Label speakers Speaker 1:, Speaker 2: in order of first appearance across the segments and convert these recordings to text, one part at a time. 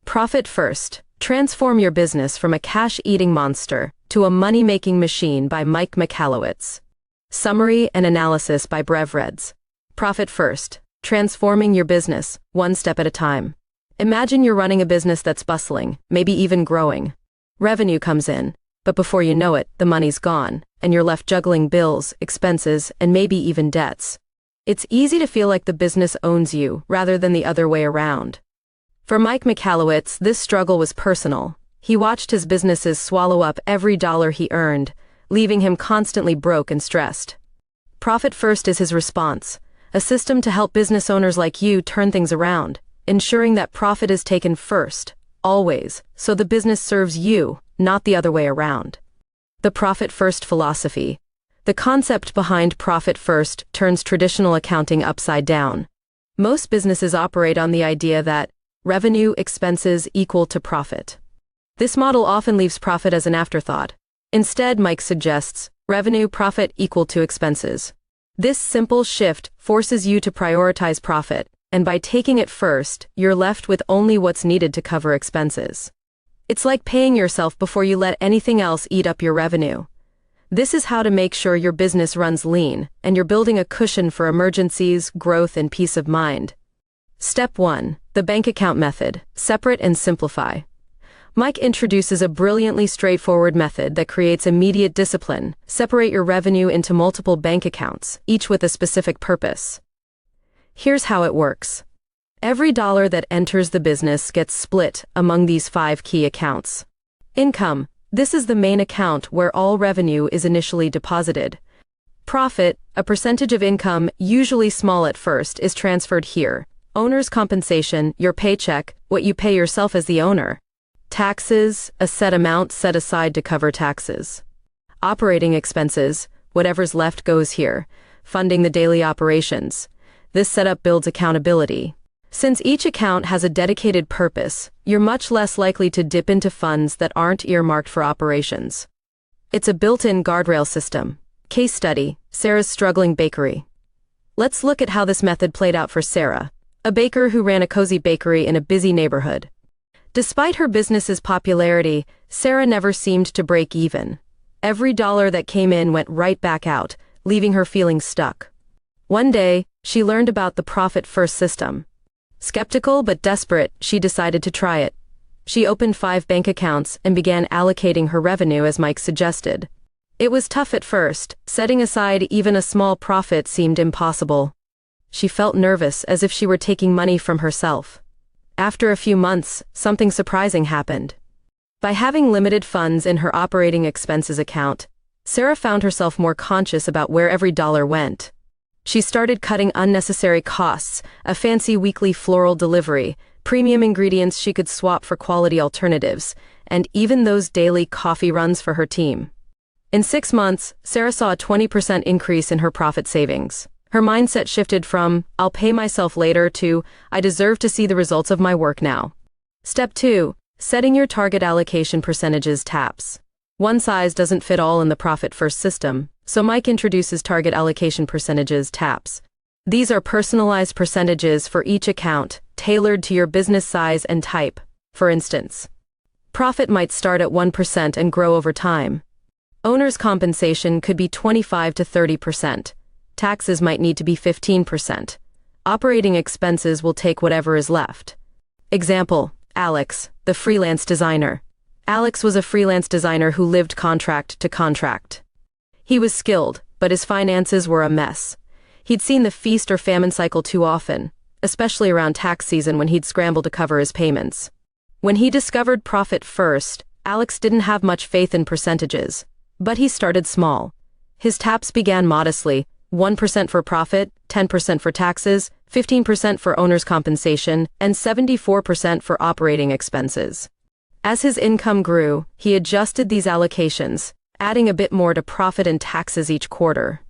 Speaker 1: Profit first. Transform your business from a cash-eating monster to a money-making machine by Mike Michalowicz. Summary and analysis by Brevreds. Profit first. Transforming your business, one step at a time. Imagine you're running a business that's bustling, maybe even growing. Revenue comes in, but before you know it, the money's gone, and you're left juggling bills, expenses, and maybe even debts. It's easy to feel like the business owns you, rather than the other way around. For Mike Michalowicz, this struggle was personal. He watched his businesses swallow up every dollar he earned, leaving him constantly broke and stressed. Profit first is his response, a system to help business owners like you turn things around, ensuring that profit is taken first, always, so the business serves you, not the other way around. The profit first philosophy. The concept behind profit first turns traditional accounting upside down. Most businesses operate on the idea that revenue expenses equal to profit. This model often leaves profit as an afterthought. Instead, Mike suggests revenue profit equal to expenses. This simple shift forces you to prioritize profit, and by taking it first, you're left with only what's needed to cover expenses. It's like paying yourself before you let anything else eat up your revenue. This is how to make sure your business runs lean, and you're building a cushion for emergencies, growth, and peace of mind. Step 1. The bank account method. Separate and simplify. Mike introduces a brilliantly straightforward method that creates immediate discipline. Separate your revenue into multiple bank accounts, each with a specific purpose. Here's how it works. Every dollar that enters the business gets split among these 5 key accounts. Income. This is the main account where all revenue is initially deposited. Profit, a percentage of income, usually small at first, is transferred here. Owner's compensation, your paycheck, what you pay yourself as the owner. Taxes, a set amount set aside to cover taxes. Operating expenses, whatever's left goes here, funding the daily operations. This setup builds accountability. Since each account has a dedicated purpose, you're much less likely to dip into funds that aren't earmarked for operations. It's a built-in guardrail system. Case study, Sarah's struggling bakery. Let's look at how this method played out for Sarah, a baker who ran a cozy bakery in a busy neighborhood. Despite her business's popularity, Sarah never seemed to break even. Every dollar that came in went right back out, leaving her feeling stuck. One day, she learned about the profit-first system. Skeptical but desperate, she decided to try it. She opened 5 bank accounts and began allocating her revenue as Mike suggested. It was tough at first. Setting aside even a small profit seemed impossible. She felt nervous, as if she were taking money from herself. After a few months, something surprising happened. By having limited funds in her operating expenses account, Sarah found herself more conscious about where every dollar went. She started cutting unnecessary costs, a fancy weekly floral delivery, premium ingredients she could swap for quality alternatives, and even those daily coffee runs for her team. In 6 months, Sarah saw a 20% increase in her profit savings. Her mindset shifted from, "I'll pay myself later," to, "I deserve to see the results of my work now." Step 2. Setting your target allocation percentages taps. One size doesn't fit all in the profit-first system, so Mike introduces target allocation percentages taps. These are personalized percentages for each account, tailored to your business size and type. For instance, profit might start at 1% and grow over time. Owner's compensation could be 25 to 30%. Taxes might need to be 15%. Operating expenses will take whatever is left. Example, Alex, the freelance designer. Alex was a freelance designer who lived contract to contract. He was skilled, but his finances were a mess. He'd seen the feast or famine cycle too often, especially around tax season when he'd scramble to cover his payments. When he discovered profit first, Alex didn't have much faith in percentages, but he started small. His taps began modestly, 1% for profit, 10% for taxes, 15% for owner's compensation, and 74% for operating expenses. As his income grew, he adjusted these allocations, adding a bit more to profit and taxes each quarter.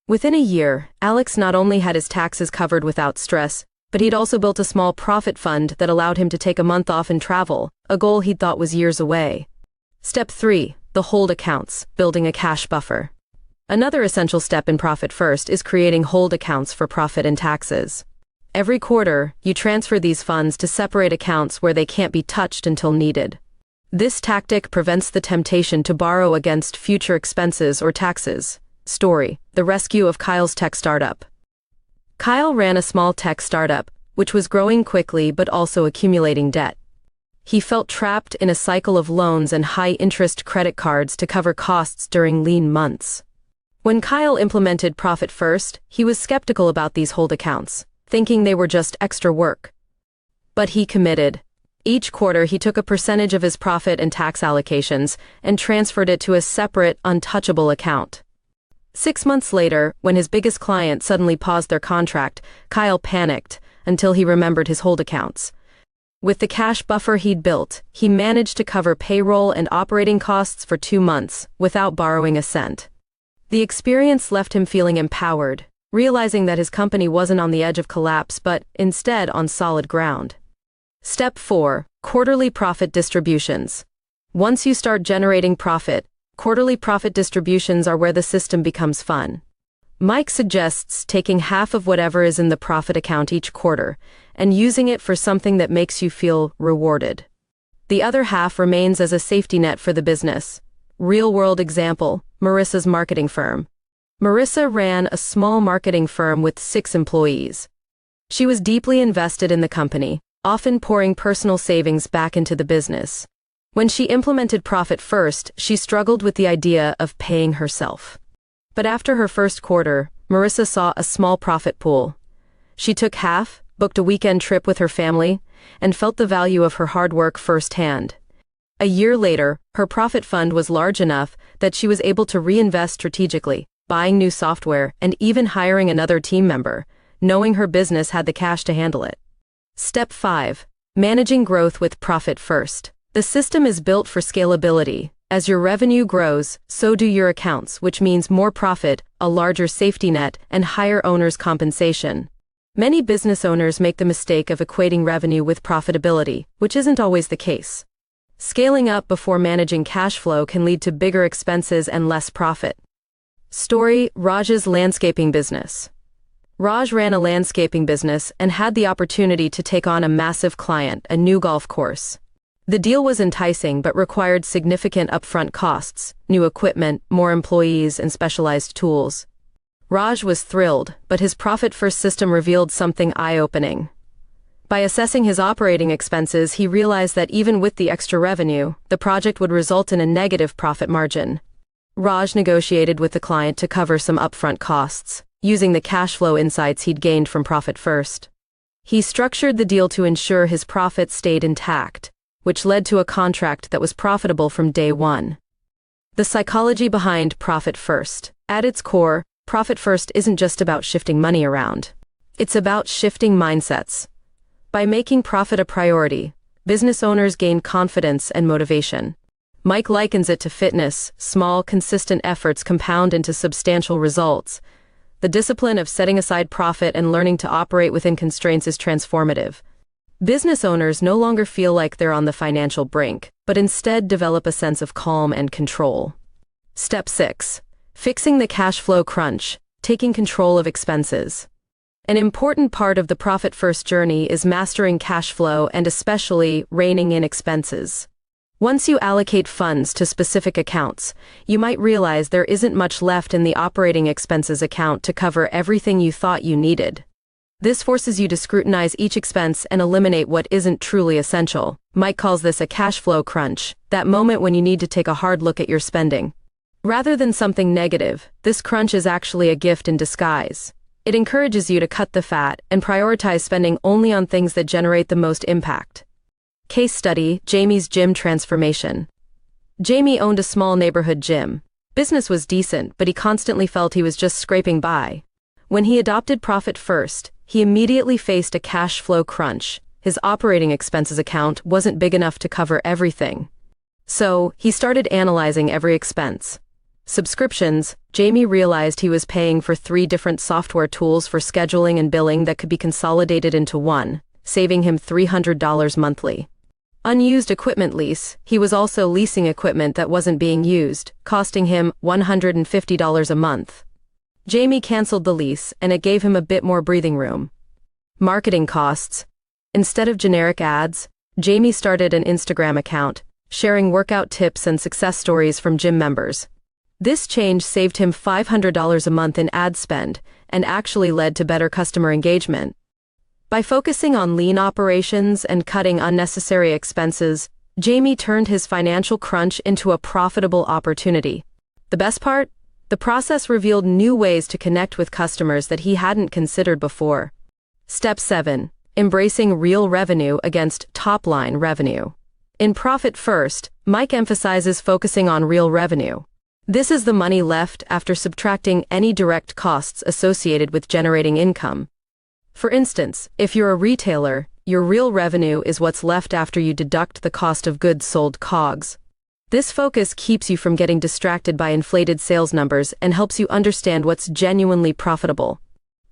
Speaker 1: Within a year, Alex not only had his taxes covered without stress, but he'd also built a small profit fund that allowed him to take a month off and travel, a goal he'd thought was years away. Step 3. The hold accounts, building a cash buffer. Another essential step in Profit First is creating hold accounts for profit and taxes. Every quarter, you transfer these funds to separate accounts where they can't be touched until needed. This tactic prevents the temptation to borrow against future expenses or taxes. Story: the rescue of Kyle's tech startup. Kyle ran a small tech startup, which was growing quickly but also accumulating debt. He felt trapped in a cycle of loans and high-interest credit cards to cover costs during lean months. When Kyle implemented Profit First, he was skeptical about these hold accounts, thinking they were just extra work. But he committed. Each quarter he took a percentage of his profit and tax allocations and transferred it to a separate, untouchable account. 6 months later, when his biggest client suddenly paused their contract, Kyle panicked until he remembered his hold accounts. With the cash buffer he'd built, he managed to cover payroll and operating costs for 2 months without borrowing a cent. The experience left him feeling empowered, realizing that his company wasn't on the edge of collapse but instead on solid ground. Step 4. Quarterly profit distributions. Once you start generating profit, quarterly profit distributions are where the system becomes fun. Mike suggests taking half of whatever is in the profit account each quarter and using it for something that makes you feel rewarded. The other half remains as a safety net for the business. Real-world example: Marissa's marketing firm. Marissa ran a small marketing firm with 6 employees. She was deeply invested in the company, often pouring personal savings back into the business. When she implemented Profit First, she struggled with the idea of paying herself. But after her first quarter, Marissa saw a small profit pool. She took half, booked a weekend trip with her family, and felt the value of her hard work firsthand. A year later, her profit fund was large enough that she was able to reinvest strategically, buying new software and even hiring another team member, knowing her business had the cash to handle it. Step 5. Managing growth with Profit First. The system is built for scalability. As your revenue grows, so do your accounts, which means more profit, a larger safety net, and higher owners' compensation. Many business owners make the mistake of equating revenue with profitability, which isn't always the case. Scaling up before managing cash flow can lead to bigger expenses and less profit. Story: Raj's landscaping business. Raj ran a landscaping business and had the opportunity to take on a massive client, a new golf course. The deal was enticing but required significant upfront costs: new equipment, more employees, and specialized tools. Raj was thrilled, but his Profit First system revealed something eye-opening. By assessing his operating expenses, he realized that even with the extra revenue, the project would result in a negative profit margin. Raj negotiated with the client to cover some upfront costs, using the cash flow insights he'd gained from Profit First. He structured the deal to ensure his profits stayed intact, which led to a contract that was profitable from day one. The psychology behind Profit First. At its core, Profit First isn't just about shifting money around. It's about shifting mindsets. By making profit a priority, business owners gain confidence and motivation. Mike likens it to fitness. Small, consistent efforts compound into substantial results. The discipline of setting aside profit and learning to operate within constraints is transformative. Business owners no longer feel like they're on the financial brink, but instead develop a sense of calm and control. Step 6. Fixing the cash flow crunch, taking control of expenses. An important part of the Profit First journey is mastering cash flow and especially reining in expenses. Once you allocate funds to specific accounts, you might realize there isn't much left in the operating expenses account to cover everything you thought you needed. This forces you to scrutinize each expense and eliminate what isn't truly essential. Mike calls this a cash flow crunch, that moment when you need to take a hard look at your spending. Rather than something negative, this crunch is actually a gift in disguise. It encourages you to cut the fat and prioritize spending only on things that generate the most impact. Case study: Jamie's gym transformation. Jamie owned a small neighborhood gym. Business was decent, but he constantly felt he was just scraping by. When he adopted Profit First, he immediately faced a cash flow crunch. His operating expenses account wasn't big enough to cover everything. So, he started analyzing every expense. Subscriptions. Jamie realized he was paying for 3 different software tools for scheduling and billing that could be consolidated into one, saving him $300 monthly. Unused equipment lease. He was also leasing equipment that wasn't being used, costing him $150 a month. Jamie canceled the lease, and it gave him a bit more breathing room. Marketing costs. Instead of generic ads, Jamie started an Instagram account, sharing workout tips and success stories from gym members. This change saved him $500 a month in ad spend and actually led to better customer engagement. By focusing on lean operations and cutting unnecessary expenses, Jamie turned his financial crunch into a profitable opportunity. The best part? The process revealed new ways to connect with customers that he hadn't considered before. Step 7. Embracing real revenue against top-line revenue. In Profit First, Mike emphasizes focusing on real revenue. This is the money left after subtracting any direct costs associated with generating income. For instance, if you're a retailer, your real revenue is what's left after you deduct the cost of goods sold (COGS). This focus keeps you from getting distracted by inflated sales numbers and helps you understand what's genuinely profitable.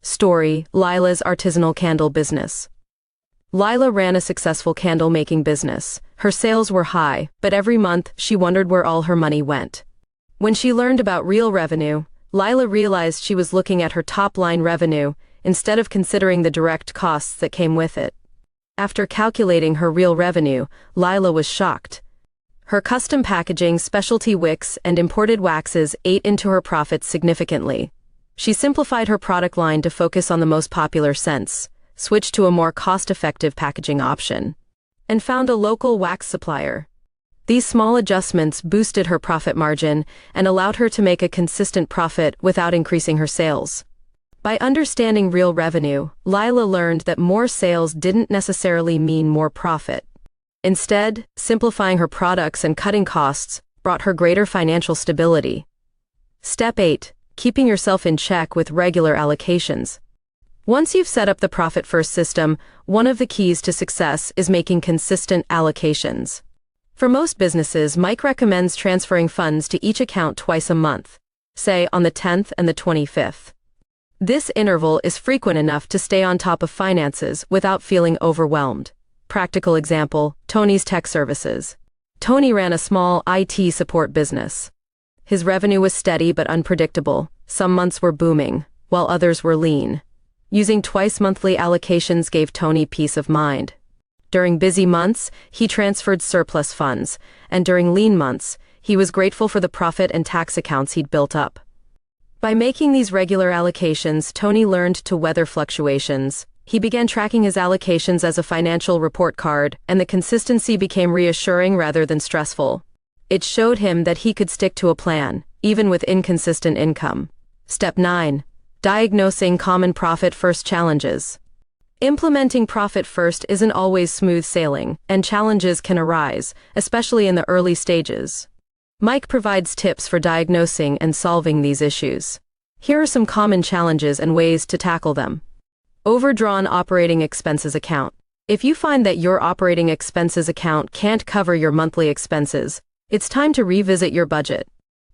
Speaker 1: Story: Lila's artisanal candle business. Lila ran a successful candle-making business. Her sales were high, but every month she wondered where all her money went. When she learned about real revenue, Lila realized she was looking at her top-line revenue instead of considering the direct costs that came with it. After calculating her real revenue, Lila was shocked. Her custom packaging, specialty wicks, and imported waxes ate into her profits significantly. She simplified her product line to focus on the most popular scents, switched to a more cost-effective packaging option, and found a local wax supplier. These small adjustments boosted her profit margin and allowed her to make a consistent profit without increasing her sales. By understanding real revenue, Lila learned that more sales didn't necessarily mean more profit. Instead, simplifying her products and cutting costs brought her greater financial stability. Step 8. Keeping yourself in check with regular allocations. Once you've set up the Profit First system, one of the keys to success is making consistent allocations. For most businesses, Mike recommends transferring funds to each account twice a month, say on the 10th and the 25th. This interval is frequent enough to stay on top of finances without feeling overwhelmed. Practical example: Tony's Tech Services. Tony ran a small IT support business. His revenue was steady but unpredictable. Some months were booming, while others were lean. Using twice-monthly allocations gave Tony peace of mind. During busy months, he transferred surplus funds, and during lean months, he was grateful for the profit and tax accounts he'd built up. By making these regular allocations, Tony learned to weather fluctuations. He began tracking his allocations as a financial report card, and the consistency became reassuring rather than stressful. It showed him that he could stick to a plan, even with inconsistent income. Step 9. Diagnosing common Profit First challenges. Implementing Profit First isn't always smooth sailing, and challenges can arise, especially in the early stages. Mike provides tips for diagnosing and solving these issues. Here are some common challenges and ways to tackle them. Overdrawn operating expenses account. If you find that your operating expenses account can't cover your monthly expenses, it's time to revisit your budget.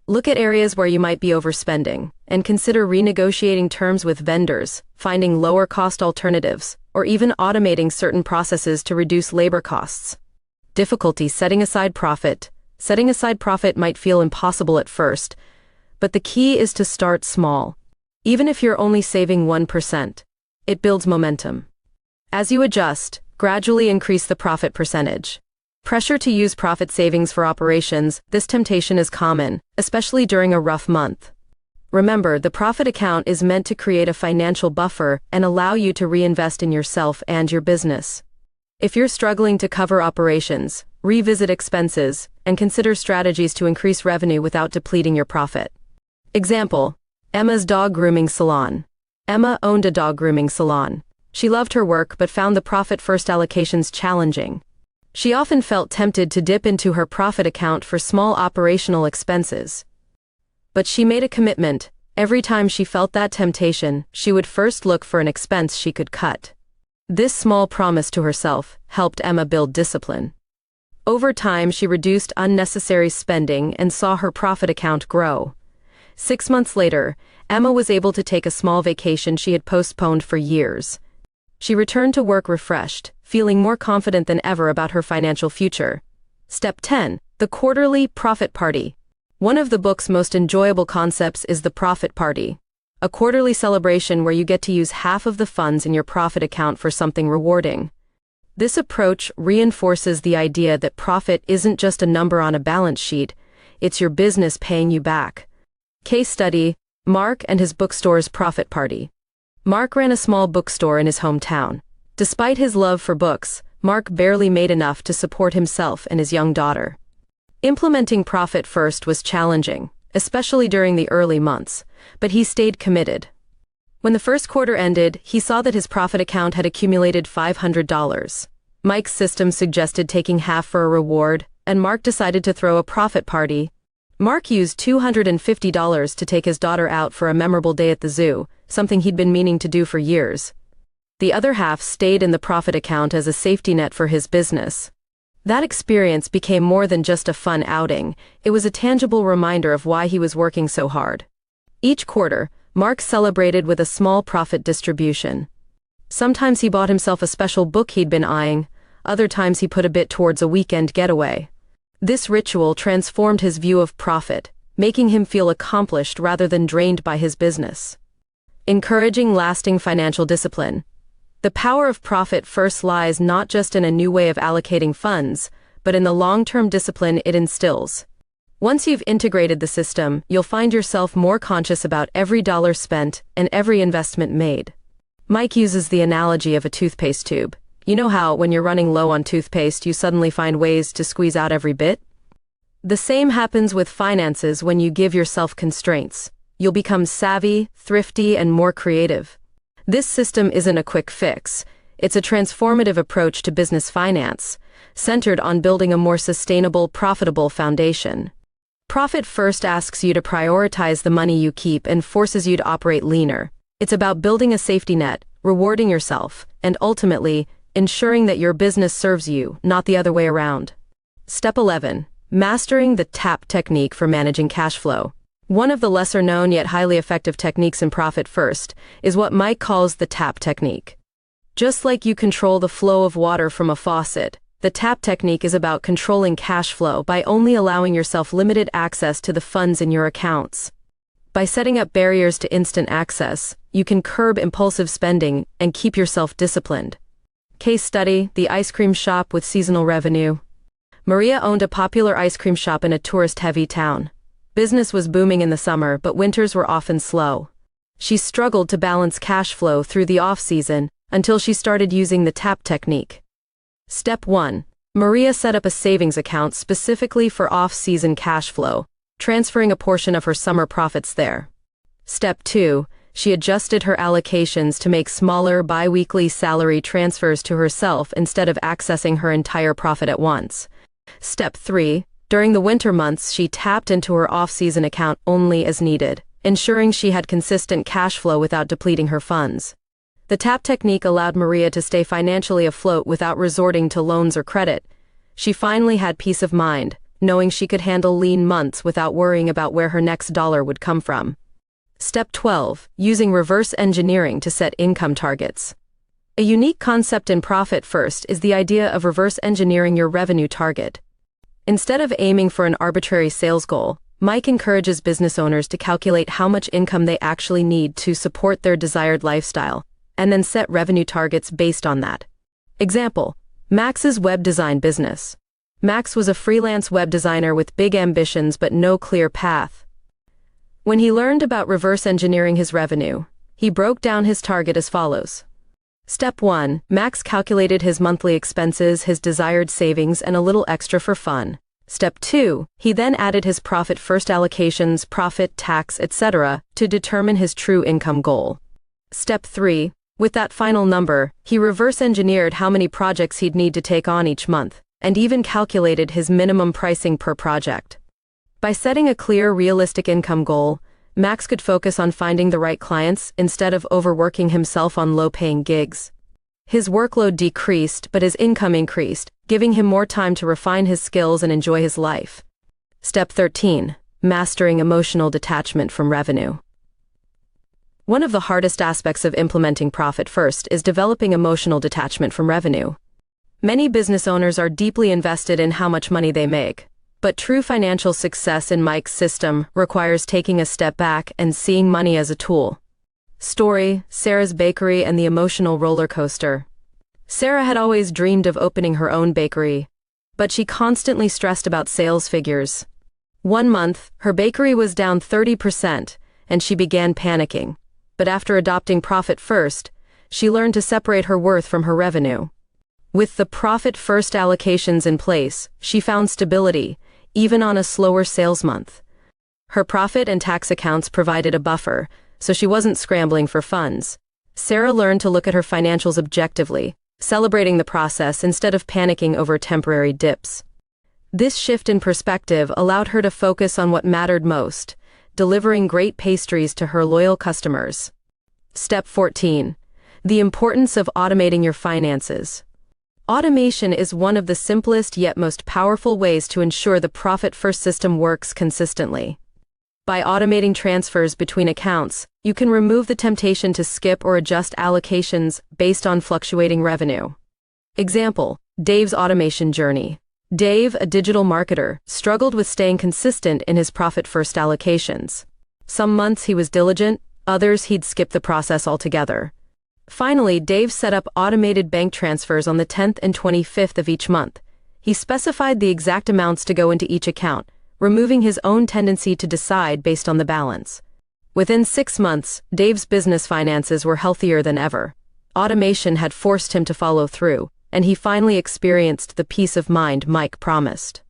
Speaker 1: Look at areas where you might be overspending, and consider renegotiating terms with vendors, finding lower-cost alternatives, or even automating certain processes to reduce labor costs. Difficulty setting aside profit. Setting aside profit might feel impossible at first, but the key is to start small. Even if you're only saving 1%, it builds momentum. As you adjust, gradually increase the profit percentage. Pressure to use profit savings for operations. This temptation is common, especially during a rough month. Remember, the profit account is meant to create a financial buffer and allow you to reinvest in yourself and your business. If you're struggling to cover operations, revisit expenses, and consider strategies to increase revenue without depleting your profit. Example: Emma's dog grooming salon. Emma owned a dog grooming salon. She loved her work but found the Profit First allocations challenging. She often felt tempted to dip into her profit account for small operational expenses. But she made a commitment. Every time she felt that temptation, she would first look for an expense she could cut. This small promise to herself helped Emma build discipline. Over time, she reduced unnecessary spending and saw her profit account grow. 6 months later, Emma was able to take a small vacation she had postponed for years. She returned to work refreshed, feeling more confident than ever about her financial future. Step 10. The Quarterly Profit Party. One of the book's most enjoyable concepts is the profit party. a quarterly celebration where you get to use half of the funds in your profit account for something rewarding. This approach reinforces the idea that profit isn't just a number on a balance sheet, it's your business paying you back. Case study: Mark and his bookstore's profit party. Mark ran a small bookstore in his hometown. Despite his love for books, Mark barely made enough to support himself and his young daughter. Implementing profit first was challenging, especially during the early months, but he stayed committed. When the first quarter ended, he saw that his profit account had accumulated $500. Mike's system suggested taking half for a reward, and Mark decided to throw a profit party. Mark used $250 to take his daughter out for a memorable day at the zoo, something he'd been meaning to do for years. The other half stayed in the profit account as a safety net for his business. That experience became more than just a fun outing, it was a tangible reminder of why he was working so hard. Each quarter, Mark celebrated with a small profit distribution. Sometimes he bought himself a special book he'd been eyeing, other times he put a bit towards a weekend getaway. This ritual transformed his view of profit, making him feel accomplished rather than drained by his business. Encouraging lasting financial discipline. The power of profit first lies not just in a new way of allocating funds, but in the long-term discipline it instills. Once you've integrated the system, you'll find yourself more conscious about every dollar spent and every investment made. Mike uses the analogy of a toothpaste tube. You know how, when you're running low on toothpaste, you suddenly find ways to squeeze out every bit? The same happens with finances when you give yourself constraints. You'll become savvy, thrifty, and more creative. This system isn't a quick fix. It's a transformative approach to business finance, centered on building a more sustainable, profitable foundation. Profit First asks you to prioritize the money you keep and forces you to operate leaner. It's about building a safety net, rewarding yourself, and ultimately, ensuring that your business serves you, not the other way around. Step 11. Mastering the TAP technique for managing cash flow. One of the lesser-known yet highly effective techniques in Profit First is what Mike calls the TAP technique. Just like you control the flow of water from a faucet, the TAP technique is about controlling cash flow by only allowing yourself limited access to the funds in your accounts. By setting up barriers to instant access, you can curb impulsive spending and keep yourself disciplined. Case study: the ice cream shop with seasonal revenue. Maria owned a popular ice cream shop in a tourist-heavy town. Business was booming in the summer, but winters were often slow. She struggled to balance cash flow through the off-season until she started using the TAP technique. Step 1. Maria set up a savings account specifically for off-season cash flow, transferring a portion of her summer profits there. Step 2. She adjusted her allocations to make smaller bi-weekly salary transfers to herself instead of accessing her entire profit at once. Step 3. During the winter months, she tapped into her off-season account only as needed, ensuring she had consistent cash flow without depleting her funds. The TAP technique allowed Maria to stay financially afloat without resorting to loans or credit. She finally had peace of mind, knowing she could handle lean months without worrying about where her next dollar would come from. Step 12. Using reverse engineering to set income targets. A unique concept in Profit First is the idea of reverse engineering your revenue target. Instead of aiming for an arbitrary sales goal, Mike encourages business owners to calculate how much income they actually need to support their desired lifestyle, and then set revenue targets based on that. Example: Max's web design business. Max was a freelance web designer with big ambitions but no clear path. When he learned about reverse engineering his revenue, he broke down his target as follows. Step 1. Max calculated his monthly expenses, his desired savings, and a little extra for fun. Step 2. He then added his Profit First allocations, profit, tax, etc. to determine his true income goal. Step 3. With that final number, he reverse engineered how many projects he'd need to take on each month, and even calculated his minimum pricing per project. By setting a clear, realistic income goal, Max could focus on finding the right clients instead of overworking himself on low-paying gigs. His workload decreased, but his income increased, giving him more time to refine his skills and enjoy his life. Step 13. Mastering emotional detachment from revenue. One of the hardest aspects of implementing Profit First is developing emotional detachment from revenue. Many business owners are deeply invested in how much money they make. But true financial success in Mike's system requires taking a step back and seeing money as a tool, Story: Sarah's Bakery and the Emotional Roller Coaster. Sarah had always dreamed of opening her own bakery, but she constantly stressed about sales figures. One month, her bakery was down 30%, and she began panicking. But after adopting Profit First, she learned to separate her worth from her revenue. With the Profit First allocations in place, she found stability, even on a slower sales month. Her profit and tax accounts provided a buffer, so she wasn't scrambling for funds. Sarah learned to look at her financials objectively, celebrating the process instead of panicking over temporary dips. This shift in perspective allowed her to focus on what mattered most, delivering great pastries to her loyal customers. Step 14. The importance of automating your finances. Automation is one of the simplest yet most powerful ways to ensure the Profit First system works consistently. By automating transfers between accounts, you can remove the temptation to skip or adjust allocations based on fluctuating revenue. Example: Dave's automation journey. Dave, a digital marketer, struggled with staying consistent in his Profit First allocations. Some months he was diligent, others he'd skip the process altogether. Finally, Dave set up automated bank transfers on the 10th and 25th of each month. He specified the exact amounts to go into each account, removing his own tendency to decide based on the balance. Within 6 months, Dave's business finances were healthier than ever. Automation had forced him to follow through, and he finally experienced the peace of mind Mike promised.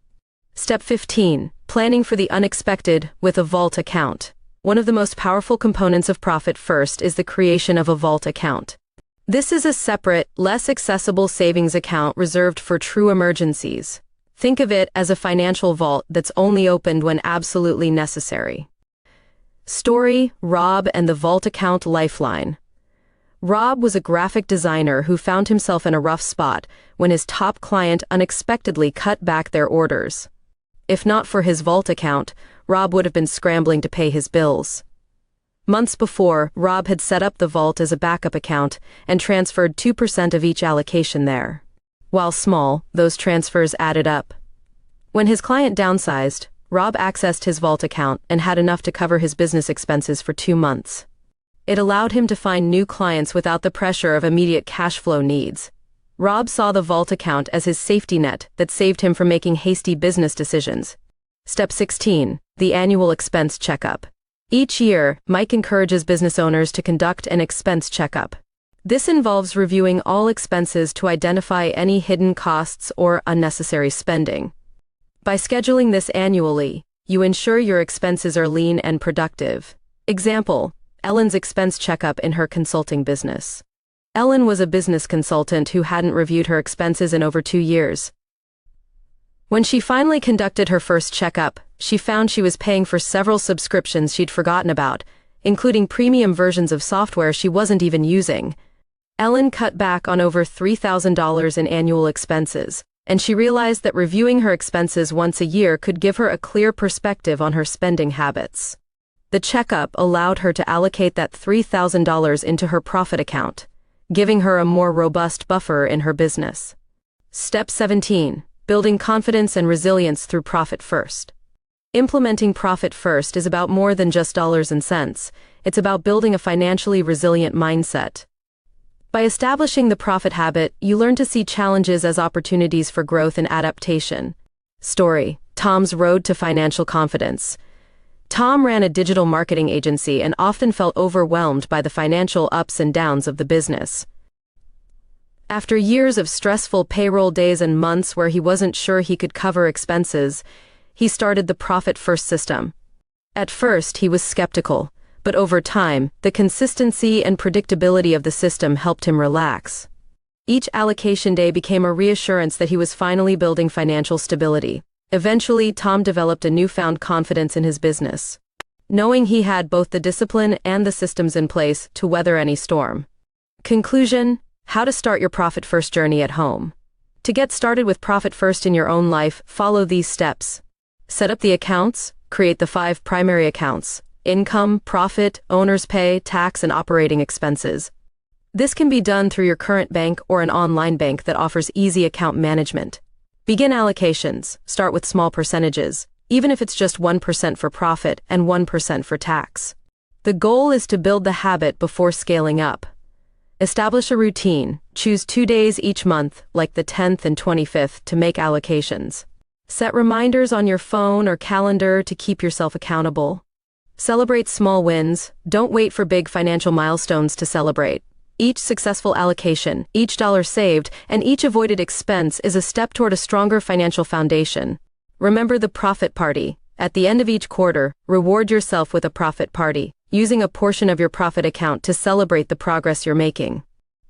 Speaker 1: Step 15. Planning for the unexpected with a vault account. One of the most powerful components of Profit First is the creation of a vault account. This is a separate, less accessible savings account reserved for true emergencies. Think of it as a financial vault that's only opened when absolutely necessary. Story: Rob and the Vault Account Lifeline. Rob was a graphic designer who found himself in a rough spot when his top client unexpectedly cut back their orders. If not for his vault account, Rob would have been scrambling to pay his bills. Months before, Rob had set up the vault as a backup account and transferred 2% of each allocation there. While small, those transfers added up. When his client downsized, Rob accessed his vault account and had enough to cover his business expenses for 2 months. It allowed him to find new clients without the pressure of immediate cash flow needs. Rob saw the vault account as his safety net that saved him from making hasty business decisions. Step 16. The annual expense checkup. Each year, Mike encourages business owners to conduct an expense checkup. This involves reviewing all expenses to identify any hidden costs or unnecessary spending. By scheduling this annually, you ensure your expenses are lean and productive. Example: Ellen's expense checkup in her consulting business. Ellen was a business consultant who hadn't reviewed her expenses in over 2 years. When she finally conducted her first checkup, she found she was paying for several subscriptions she'd forgotten about, including premium versions of software she wasn't even using. Ellen cut back on over $3,000 in annual expenses, and she realized that reviewing her expenses once a year could give her a clear perspective on her spending habits. The checkup allowed her to allocate that $3,000 into her profit account, giving her a more robust buffer in her business. Step 17. Building confidence and resilience through Profit First. Implementing Profit First is about more than just dollars and cents. It's about building a financially resilient mindset. By establishing the profit habit, you learn to see challenges as opportunities for growth and adaptation. Story: Tom's road to financial confidence. Tom ran a digital marketing agency and often felt overwhelmed by the financial ups and downs of the business. After years of stressful payroll days and months where he wasn't sure he could cover expenses, he started the Profit First system. At first, he was skeptical, but over time, the consistency and predictability of the system helped him relax. Each allocation day became a reassurance that he was finally building financial stability. Eventually, Tom developed a newfound confidence in his business, knowing he had both the discipline and the systems in place to weather any storm. Conclusion: how to start your Profit First journey at home. To get started with Profit First in your own life, follow these steps. Set up the accounts, create the 5 primary accounts: income, profit, owner's pay, tax, and operating expenses. This can be done through your current bank or an online bank that offers easy account management. Begin allocations. Start with small percentages, even if it's just 1% for profit and 1% for tax. The goal is to build the habit before scaling up. Establish a routine. Choose 2 days each month, like the 10th and 25th, to make allocations. Set reminders on your phone or calendar to keep yourself accountable. Celebrate small wins. Don't wait for big financial milestones to celebrate. Each successful allocation, each dollar saved, and each avoided expense is a step toward a stronger financial foundation. Remember the profit party. At the end of each quarter, reward yourself with a profit party, using a portion of your profit account to celebrate the progress you're making.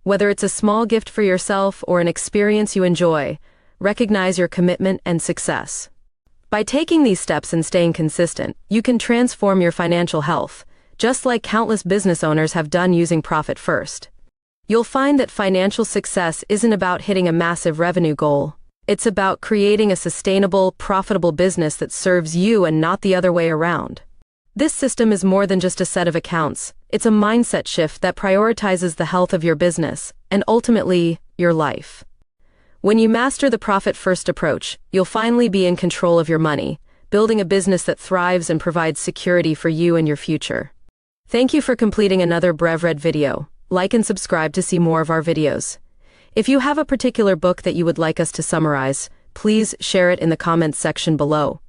Speaker 1: Whether it's a small gift for yourself or an experience you enjoy, recognize your commitment and success. By taking these steps and staying consistent, you can transform your financial health, just like countless business owners have done using Profit First. You'll find that financial success isn't about hitting a massive revenue goal. It's about creating a sustainable, profitable business that serves you and not the other way around. This system is more than just a set of accounts. It's a mindset shift that prioritizes the health of your business and ultimately, your life. When you master the profit-first approach, you'll finally be in control of your money, building a business that thrives and provides security for you and your future. Thank you for completing another BrevRead video. Like and subscribe to see more of our videos. If you have a particular book that you would like us to summarize, please share it in the comments section below.